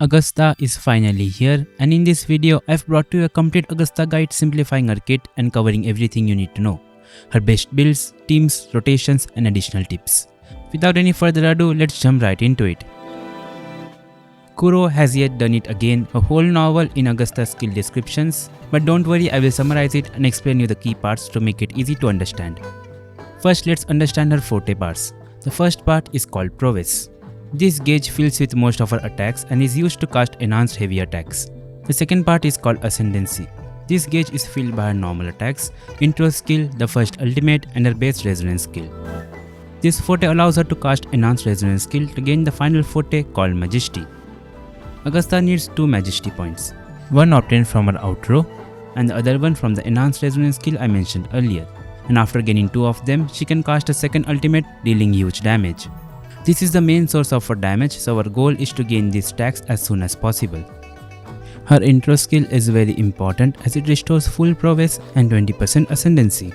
Augusta is finally here, and in this video I've brought you a complete Augusta guide simplifying her kit and covering everything you need to know. Her best builds, teams, rotations and additional tips. Without any further ado, let's jump right into it. Kuro has yet done it again, a whole novel in Augusta's skill descriptions, but don't worry, I will summarize it and explain you the key parts to make it easy to understand. First, let's understand her forte parts. The first part is called Prowess. This gauge fills with most of her attacks and is used to cast enhanced heavy attacks. The second part is called Ascendancy. This gauge is filled by her normal attacks, intro skill, the first ultimate and her base resonance skill. This forte allows her to cast enhanced resonance skill to gain the final forte called Majesty. Augusta needs 2 Majesty points, one obtained from her outro and the other one from the enhanced resonance skill I mentioned earlier. And after gaining 2 of them, she can cast a second ultimate dealing huge damage. This is the main source of her damage, so our goal is to gain these stacks as soon as possible. Her intro skill is very important as it restores full prowess and 20% ascendancy.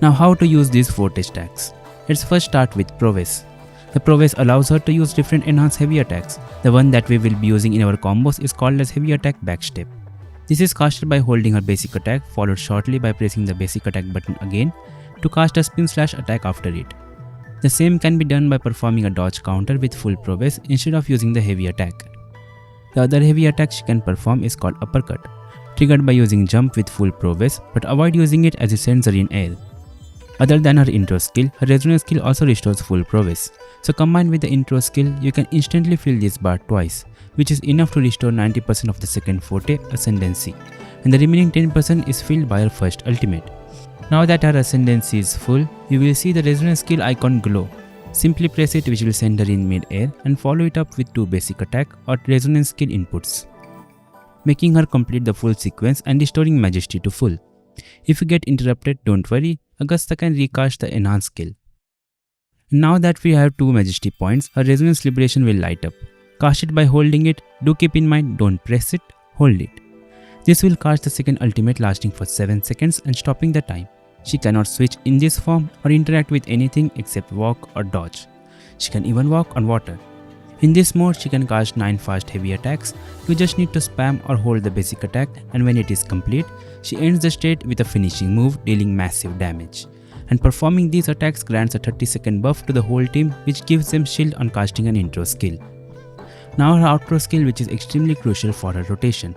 Now how to use these forte stacks? Let's first start with prowess. The prowess allows her to use different enhanced heavy attacks. The one that we will be using in our combos is called as heavy attack backstep. This is casted by holding her basic attack followed shortly by pressing the basic attack button again to cast a spin slash attack after it. The same can be done by performing a dodge counter with full prowess instead of using the heavy attack. The other heavy attack she can perform is called uppercut, triggered by using jump with full prowess, but avoid using it as it sends her in air. Other than her intro skill, her resonance skill also restores full prowess. So combined with the intro skill, you can instantly fill this bar twice, which is enough to restore 90% of the second forte ascendancy, and the remaining 10% is filled by her first ultimate. Now that her ascendancy is full, you will see the resonance skill icon glow. Simply press it, which will send her in mid-air, and follow it up with 2 basic attack or resonance skill inputs, making her complete the full sequence and restoring Majesty to full. If you get interrupted, don't worry, Augusta can recast the enhanced skill. Now that we have 2 Majesty points, her resonance liberation will light up. Cast it by holding it. Do keep in mind, don't press it, hold it. This will cast the second ultimate lasting for 7 seconds and stopping the time. She cannot switch in this form or interact with anything except walk or dodge. She can even walk on water. In this mode, she can cast 9 fast heavy attacks. You just need to spam or hold the basic attack, and when it is complete, she ends the state with a finishing move dealing massive damage. And performing these attacks grants a 30-second buff to the whole team, which gives them shield on casting an intro skill. Now her outro skill, which is extremely crucial for her rotation.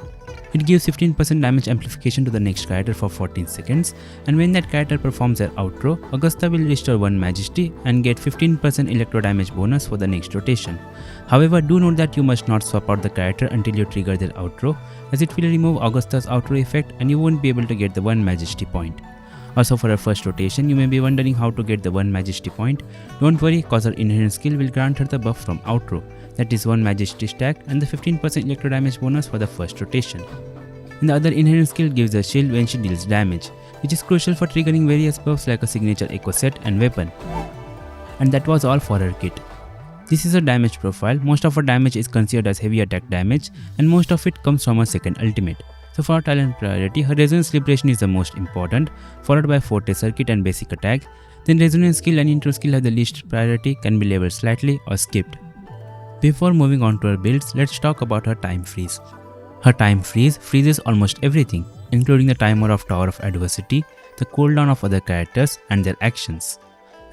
It gives 15% damage amplification to the next character for 14 seconds, and when that character performs their outro, Augusta will restore 1 Majesty and get 15% electro damage bonus for the next rotation. However, do note that you must not swap out the character until you trigger their outro, as it will remove Augusta's outro effect and you won't be able to get the 1 Majesty point. Also, for her first rotation, you may be wondering how to get the 1 Majesty point. Don't worry, cause her inherent skill will grant her the buff from outro, that is 1 Majesty stack and the 15% electro damage bonus for the first rotation. And the other inherent skill gives her shield when she deals damage, which is crucial for triggering various buffs like a signature echo set and weapon. And that was all for her kit. This is her damage profile. Most of her damage is considered as heavy attack damage and most of it comes from her second ultimate. So for talent priority, her resonance liberation is the most important, followed by forte circuit and basic attack. Then resonance skill and intro skill have the least priority, can be leveled slightly or skipped. Before moving on to her builds, let's talk about her time freeze. Her time freeze freezes almost everything, including the timer of Tower of Adversity, the cooldown of other characters and their actions.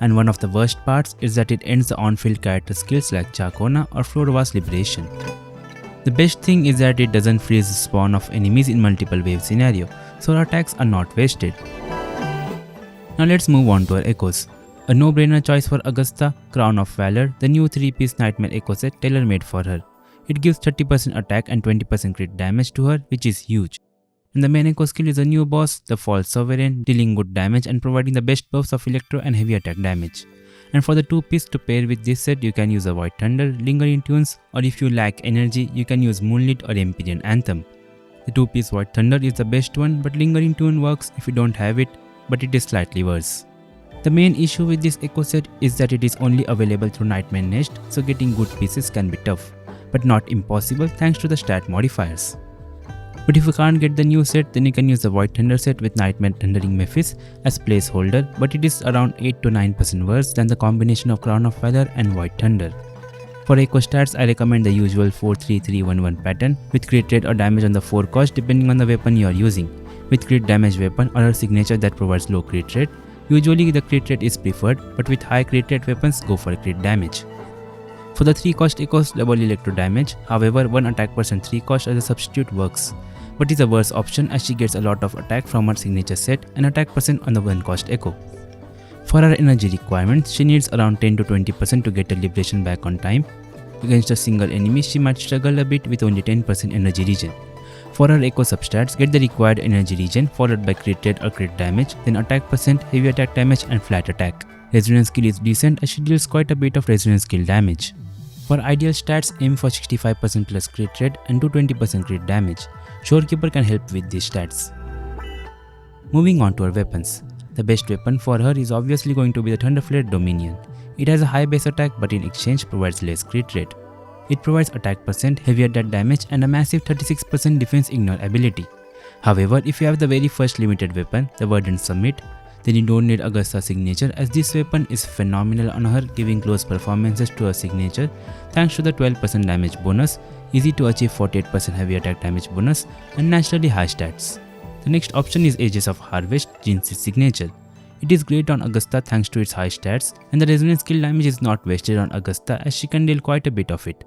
And one of the worst parts is that it ends the on-field character skills like Chakona or Floorwa's Liberation. The best thing is that it doesn't freeze the spawn of enemies in multiple wave scenario, so her attacks are not wasted. Now let's move on to her echoes. A no-brainer choice for Augusta, Crown of Valor, the new 3-piece Nightmare echo set tailor-made for her. It gives 30% attack and 20% crit damage to her, which is huge. And the main echo skill is a new boss, the False Sovereign, dealing good damage and providing the best buffs of electro and heavy attack damage. And for the 2-piece to pair with this set, you can use a Void Thunder, Lingering Tunes, or if you lack energy, you can use Moonlit or Empyrean Anthem. The 2-piece Void Thunder is the best one, but Lingering Tune works if you don't have it, but it is slightly worse. The main issue with this echo set is that it is only available through Nightmare Nest, so getting good pieces can be tough, but not impossible thanks to the stat modifiers. But if you can't get the new set, then you can use the Void Thunder set with Nightmare Thundering Mephis as placeholder, but it is around 8 to 9% worse than the combination of Crown of Valor and Void Thunder. For echo stats, I recommend the usual 4-3-3-1-1 pattern with crit rate or damage on the 4 cost depending on the weapon you are using. With crit damage weapon or a signature that provides low crit rate, usually the crit rate is preferred, but with high crit rate weapons, go for crit damage. For the 3 cost echoes, double electro damage, however 1 attack percent 3 cost as a substitute works, but is a worse option as she gets a lot of attack from her signature set and attack percent on the 1 cost echo. For her energy requirements, she needs around 10-20% to get her liberation back on time. Against a single enemy, she might struggle a bit with only 10% energy regen. For her echo substats, get the required energy regen followed by crit rate or crit damage, then attack percent, heavy attack damage and flat attack. Resonance skill is decent as she deals quite a bit of resonance skill damage. For ideal stats, aim for 65% plus crit rate and 220% crit damage. Shorekeeper can help with these stats. Moving on to her weapons. The best weapon for her is obviously going to be the Thunderflare Dominion. It has a high base attack but in exchange provides less crit rate. It provides attack percent, heavy attack damage and a massive 36% defense ignore ability. However, if you have the very first limited weapon, the Verdant Summit, then you don't need Augusta's signature as this weapon is phenomenal on her, giving close performances to her signature thanks to the 12% damage bonus, easy to achieve 48% heavy attack damage bonus and naturally high stats. The next option is Ages of Harvest, Jinx's signature. It is great on Augusta thanks to its high stats, and the resonance skill damage is not wasted on Augusta as she can deal quite a bit of it.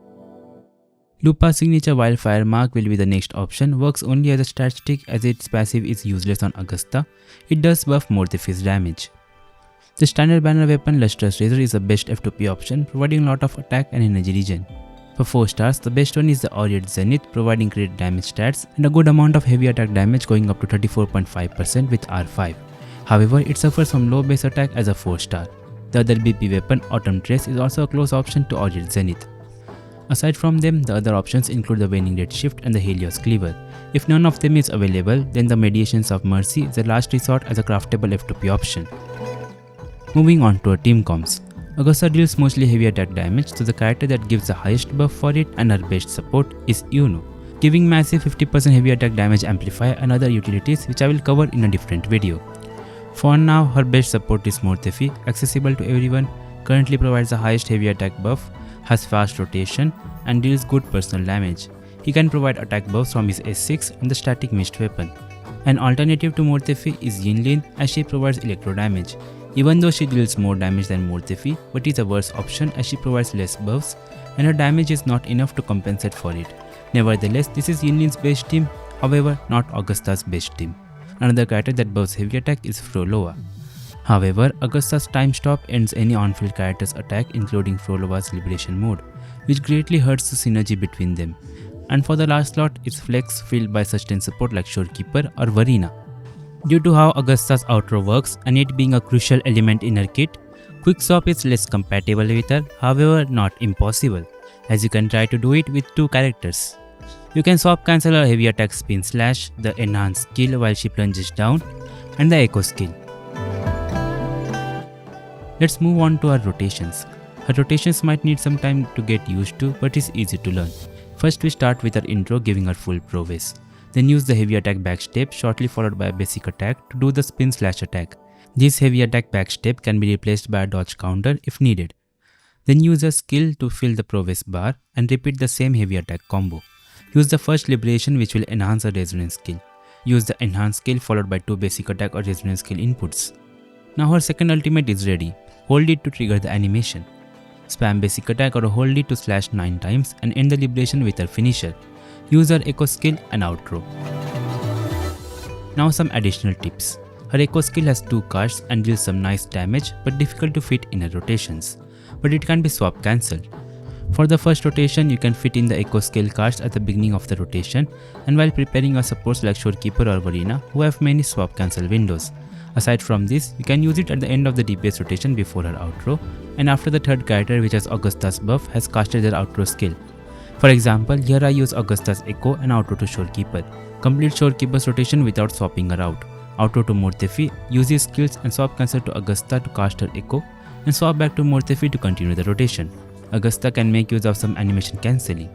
Lupa's signature Wildfire Mark will be the next option, works only as a stat stick as its passive is useless on Augusta. It does buff Morthephis damage. The standard banner weapon Lustrous Razor is the best F2P option, providing a lot of attack and energy regen. For 4 stars, the best one is the Aureate Zenith, providing crit damage stats and a good amount of heavy attack damage going up to 34.5% with R5. However, it suffers from low base attack as a 4 star. The other BP weapon, Autumn Trace, is also a close option to Aureate Zenith. Aside from them, the other options include the Waning Red Shift and the Helios Cleaver. If none of them is available, then the Mediations of Mercy is the last resort as a craftable F2P option. Moving on to our team comps. Augusta deals mostly heavy attack damage, so the character that gives the highest buff for it and her best support is Yuno, giving massive 50% heavy attack damage amplifier and other utilities which I will cover in a different video. For now, her best support is Morthephi, accessible to everyone, currently provides the highest heavy attack buff, has fast rotation and deals good personal damage. He can provide attack buffs from his S6 and the static mist weapon. An alternative to Morthephi is Yinlin as she provides electro damage. Even though she deals more damage than Morthephi, but is a worse option as she provides less buffs and her damage is not enough to compensate for it. Nevertheless, this is Yinlin's best team, however not Augusta's best team. Another character that buffs heavy attack is Frolova. However, Augusta's time stop ends any on-field character's attack including Frolova's liberation mode, which greatly hurts the synergy between them. And for the last slot, it's Flex filled by sustained support like Shorekeeper or Varina. Due to how Augusta's outro works and it being a crucial element in her kit, Quickswap is less compatible with her, however not impossible, as you can try to do it with 2 characters. You can swap cancel her heavy attack Spin Slash, the enhanced skill while she plunges down, and the echo skill. Let's move on to her rotations. Her rotations might need some time to get used to, but is easy to learn. First we start with her intro giving her full prowess. Then use the heavy attack backstep shortly followed by a basic attack to do the Spin Slash attack. This heavy attack backstep can be replaced by a dodge counter if needed. Then use a skill to fill the prowess bar and repeat the same heavy attack combo. Use the first liberation which will enhance her resonance skill. Use the enhanced skill followed by 2 basic attack or resonance skill inputs. Now her second ultimate is ready. Hold it to trigger the animation. Spam basic attack or hold it to slash 9 times and end the liberation with her finisher. Use her echo skill and outro. Now some additional tips. Her echo skill has 2 cards and deals some nice damage but difficult to fit in her rotations, but it can be swap cancelled. For the first rotation, you can fit in the echo skill cards at the beginning of the rotation and while preparing your supports like Shorekeeper or Varina who have many swap cancel windows. Aside from this, you can use it at the end of the DPS rotation before her outro and after the third character which has Augusta's buff has casted their outro skill. For example, here I use Augusta's echo and outro to Shorekeeper. Complete Shorekeeper's rotation without swapping her out. Outro to Morthephi, use his skills and swap cancel to Augusta to cast her echo and swap back to Morthephi to continue the rotation. Augusta can make use of some animation cancelling.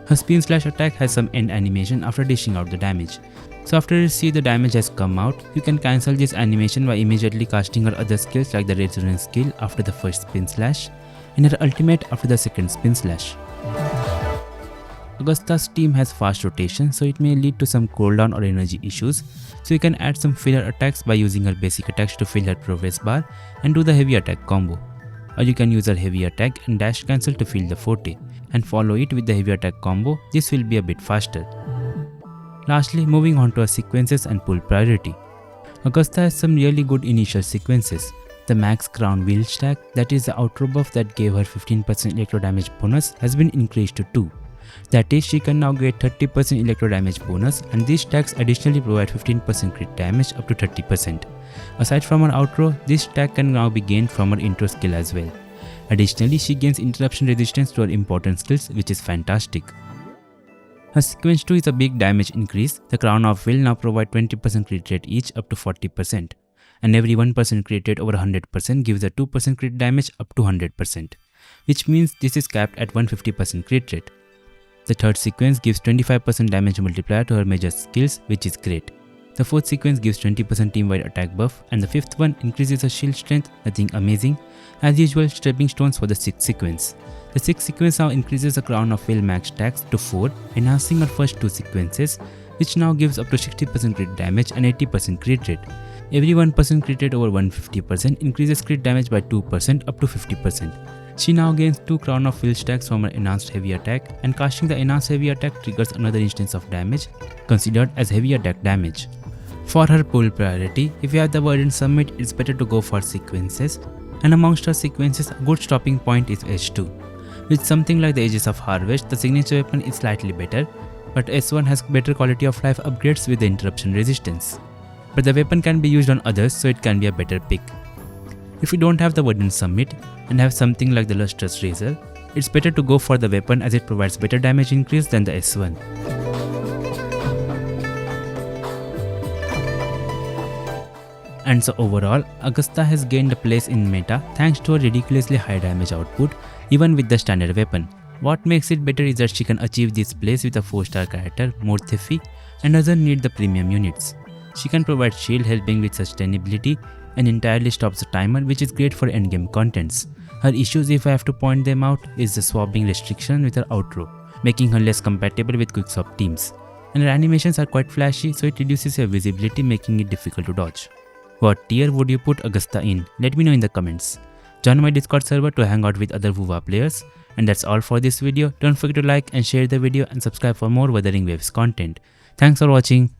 Her Spin Slash attack has some end animation after dishing out the damage. So after you see the damage has come out, you can cancel this animation by immediately casting her other skills like the Resonance skill after the first Spin Slash and her ultimate after the second spin slash. Augusta's team has fast rotation, so it may lead to some cooldown or energy issues, so you can add some filler attacks by using her basic attacks to fill her progress bar and do the heavy attack combo. Or you can use her heavy attack and dash cancel to fill the forte, and follow it with the heavy attack combo. This will be a bit faster. Lastly, moving on to her sequences and pull priority. Augusta has some really good initial sequences. The max crown wheel stack, that is the outro buff that gave her 15% electro damage bonus, has been increased to 2. That is, she can now get 30% electro damage bonus, and these stacks additionally provide 15% crit damage up to 30%. Aside from her outro, this stack can now be gained from her intro skill as well. Additionally, she gains interruption resistance to her important skills, which is fantastic. Her sequence 2 is a big damage increase. The crown of will now provide 20% crit rate each up to 40%, and every 1% crit rate over 100% gives a 2% crit damage up to 100%, which means this is capped at 150% crit rate. The third sequence gives 25% damage multiplier to her major skills, which is great. The fourth sequence gives 20% team-wide attack buff, and the fifth one increases her shield strength, nothing amazing. As usual, stepping stones for the sixth sequence. The sixth sequence now increases the crown of will max stacks to 4, enhancing her first two sequences, which now gives up to 60% crit damage and 80% crit rate. Every 1% crit rate over 150% increases crit damage by 2% up to 50%. She now gains 2 crown of will stacks from her enhanced heavy attack, and casting the enhanced heavy attack triggers another instance of damage, considered as heavy attack damage. For her pull priority, if you have the Verdant Summit, it's better to go for sequences, and amongst her sequences, a good stopping point is S2. With something like the Aegis of Harvest, the signature weapon is slightly better, but S1 has better quality of life upgrades with the interruption resistance. But the weapon can be used on others, so it can be a better pick. If you don't have the Verdant Summit and have something like the Lustrous Razor, it's better to go for the weapon as it provides better damage increase than the S1. And so overall, Augusta has gained a place in meta thanks to her ridiculously high damage output even with the standard weapon. What makes it better is that she can achieve this place with a 4-star character more thiffy and doesn't need the premium units. She can provide shield helping with sustainability and entirely stops the timer, which is great for endgame contents. Her issues, if I have to point them out, is the swapping restriction with her outro, making her less compatible with Quickswap teams. And her animations are quite flashy, so it reduces her visibility, making it difficult to dodge. What tier would you put Augusta in? Let me know in the comments. Join my Discord server to hang out with other wuwa players. And that's all for this video. Don't forget to like and share the video and subscribe for more Wuthering Waves content. Thanks for watching.